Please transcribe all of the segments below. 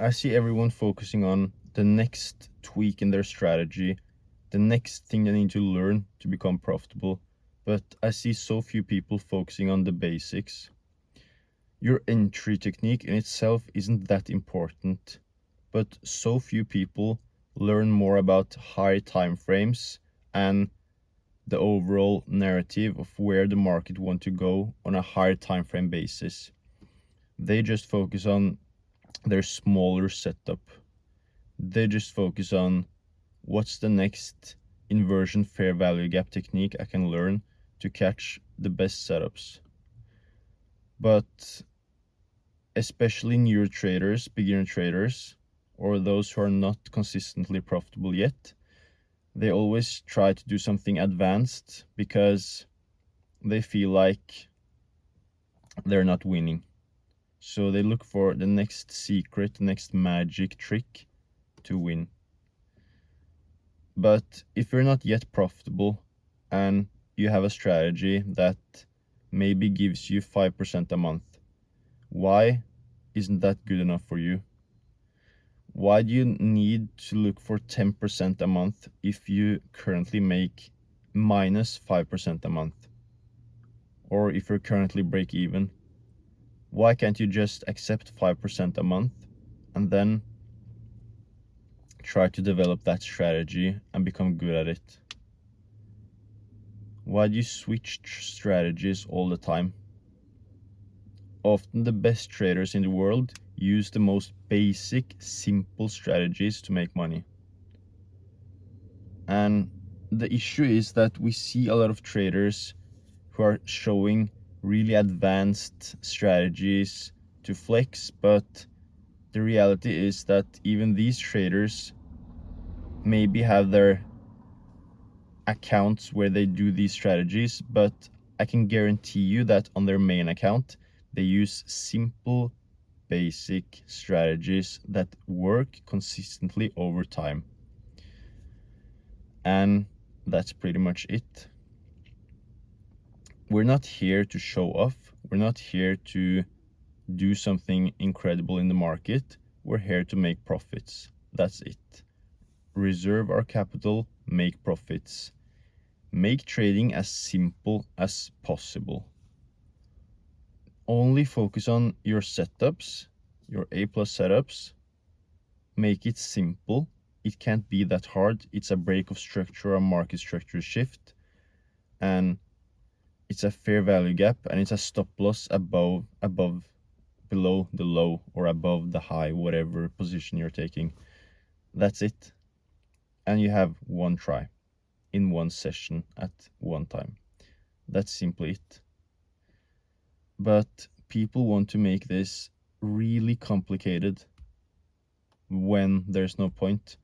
I see everyone focusing on the next tweak in their strategy, the next thing they need to learn to become profitable, but I see so few people focusing on the basics. Your entry technique in itself isn't that important, but so few people learn more about high time frames and the overall narrative of where the market want to go on a higher time frame basis. They just focus on their smaller setup. They just focus on what's the next inversion fair value gap technique I can learn to catch the best setups. But especially newer traders, beginner traders, or those who are not consistently profitable yet, they always try to do something advanced because they feel like they're not winning. So they look for the next secret, the next magic trick to win. But if you're not yet profitable and you have a strategy that maybe gives you 5% a month, why isn't that good enough for you? Why do you need to look for 10% a month if you currently make minus 5% a month? Or if you're currently break even? Why can't you just accept 5% a month and then try to develop that strategy and become good at it? Why do you switch strategies all the time? Often the best traders in the world use the most basic, simple strategies to make money. And the issue is that we see a lot of traders who are showing really advanced strategies to flex, but the reality is that even these traders maybe have their accounts where they do these strategies, but I can guarantee you that on their main account, they use simple, basic strategies that work consistently over time. And that's pretty much it. We're not here to show off. We're not here to do something incredible in the market. We're here to make profits. That's it. Reserve our capital, make profits. Make trading as simple as possible. Only focus on your setups, your A+ setups. Make it simple. It can't be that hard. It's a break of structure, a market structure shift, and it's a fair value gap, and it's a stop loss below the low or above the high, whatever position you're taking. That's it. And you have one try in one session at one time. That's simply it. But people want to make this really complicated when there's no point.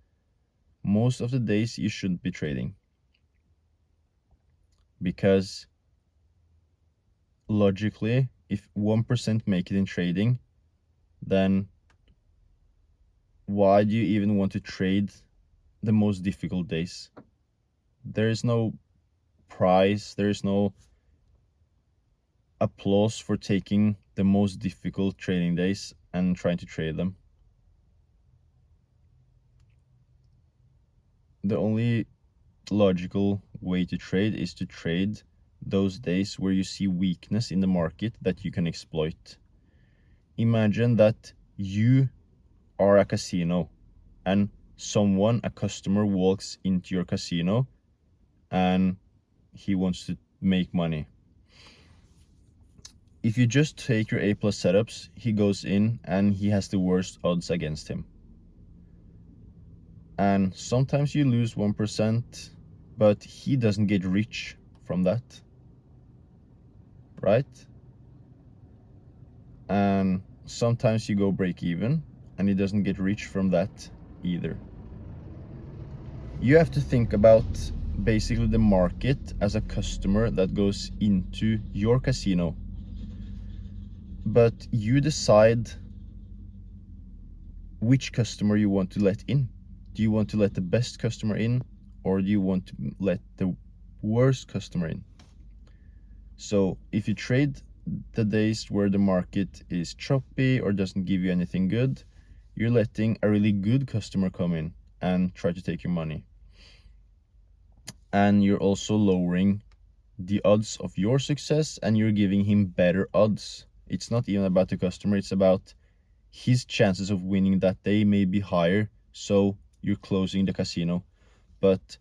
Most of the days you shouldn't be trading, because logically, if 1% make it in trading, then why do you even want to trade the most difficult days? There is no prize, there is no applause for taking the most difficult trading days and trying to trade them. The only logical way to trade is to trade those days where you see weakness in the market that you can exploit. Imagine that you are a casino and a customer walks into your casino and he wants to make money. If you just take your A+ setups, he goes in and he has the worst odds against him. And sometimes you lose 1%, but he doesn't get rich from that, right? And sometimes you go break even and he doesn't get rich from that either. You have to think about basically the market as a customer that goes into your casino, but you decide which customer you want to let in. Do you want to let the best customer in, or do you want to let the worst customer in? So if you trade the days where the market is choppy or doesn't give you anything good, You're letting a really good customer come in and try to take your money. And you're also lowering the odds of your success, and you're giving him better odds. It's not even about the customer, it's about his chances of winning that day may be higher, so you're closing the casino. But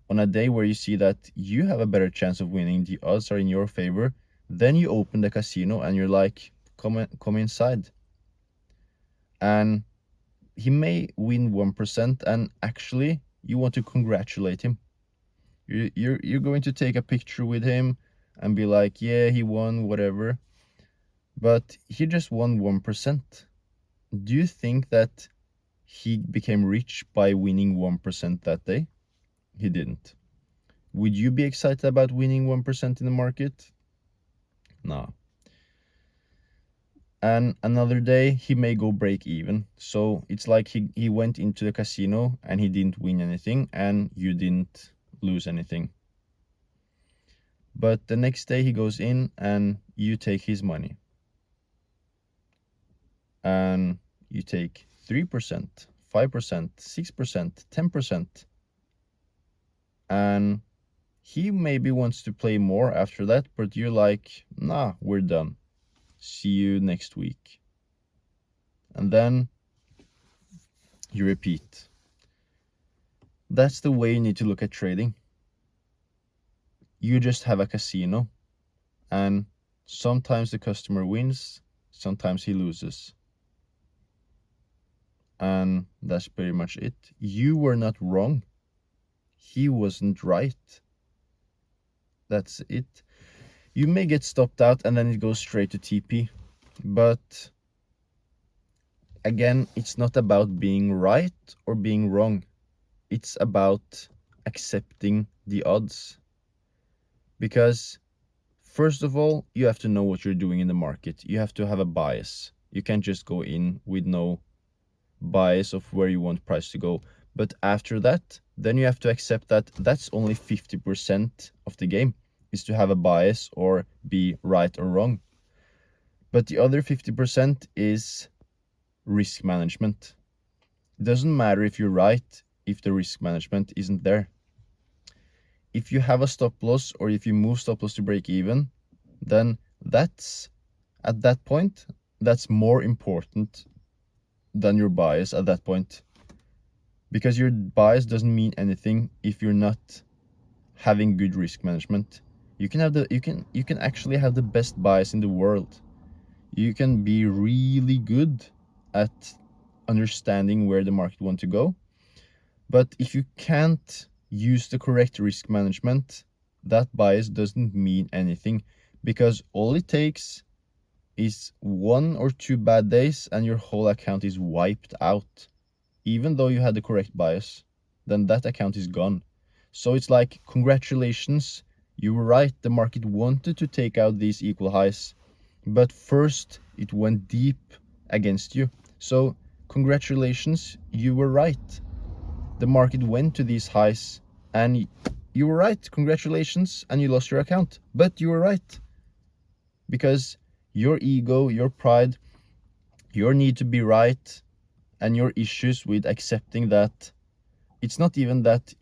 on a day where you see that you have a better chance of winning, the odds are in your favor, then you open the casino and you're like, come inside. And he may win 1%, and actually you want to congratulate him. You're going to take a picture with him and be like, yeah, he won, whatever. But he just won 1%. Do you think that he became rich by winning 1% that day? He didn't. Would you be excited about winning 1% in the market? No. And another day he may go break even. So it's like he went into the casino and he didn't win anything, and you didn't lose anything. But the next day he goes in and you take his money. And you take 3%, 5%, 6%, 10%. And he maybe wants to play more after that, but you're like, nah, we're done. See you next week. And then you repeat. That's the way you need to look at trading. You just have a casino, and sometimes the customer wins, sometimes he loses. And that's pretty much it. You were not wrong. He wasn't right. That's it. You may get stopped out and then it goes straight to TP. But again, it's not about being right or being wrong. It's about accepting the odds. Because first of all, you have to know what you're doing in the market. You have to have a bias. You can't just go in with no bias of where you want price to go. But after that, then you have to accept that that's only 50% of the game, is to have a bias or be right or wrong. But the other 50% is risk management. It doesn't matter if you're right if the risk management isn't there. If you have a stop loss, or if you move stop loss to break even, then that's, at that point, that's more important than your bias at that point. Because your bias doesn't mean anything if you're not having good risk management. You can actually have the best bias in the world. You can be really good at understanding where the market wants to go. But if you can't use the correct risk management, that bias doesn't mean anything, because all it takes is 1 or 2 bad days and your whole account is wiped out. Even though you had the correct bias, then that account is gone. So it's like, congratulations, you were right, the market wanted to take out these equal highs, but first it went deep against you. So congratulations, you were right. The market went to these highs and you were right. Congratulations, and you lost your account. But you were right. Because your ego, your pride, your need to be right, and your issues with accepting that it's not even that